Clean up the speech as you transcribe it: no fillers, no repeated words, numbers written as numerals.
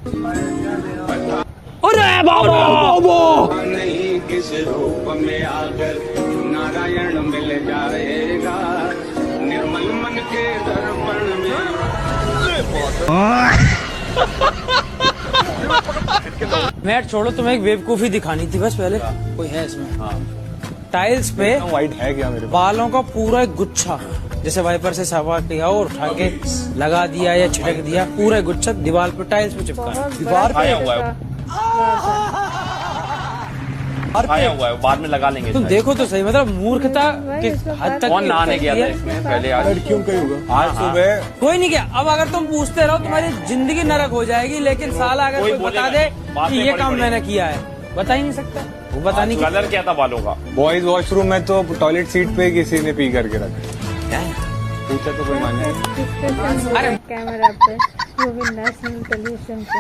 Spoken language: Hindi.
अरे बाबा नहीं किस रूप में आकर नारायण मिल जाएगा निर्मल मन के दर्पण में। मैट छोड़ो, तुम्हें एक बेवकूफी दिखानी थी बस पहले। कोई है इसमें? टाइल्स पे वाइट है क्या मेरे बालों का पूरा एक गुच्छा, जैसे वाइपर से साफ किया और उठा के लगा दिया या छिड़क दिया, पूरा एक गुच्छा दीवार पे टाइल्स पे चिपका है। दीवार पे आया हुआ है, आया हुआ है, बाद में लगा लेंगे। तुम शायद। देखो तो सही, मतलब मूर्खता किस हद तक कौन नहाने गया था है। इसमें पहले? आज लड़कियों का ही होगा। आज सुबह कोई नहीं गया। अब अगर तुम पूछते रहो तुम्हारी जिंदगी नरक हो जाएगी, लेकिन साला अगर कोई कोई बता बोलेगा, दे बाद कि में ये बड़ी काम बड़ी। मैंने किया है, बता ही नहीं सकता। वो बता नहीं कलर क्या था बालों का? बॉयज वॉशरूम में तो टॉयलेट सीट पे किसी ने पी करके रखा। पूछा तो कोई माने। कैमरा पे वो भी नेशनल टेलीविजन पे।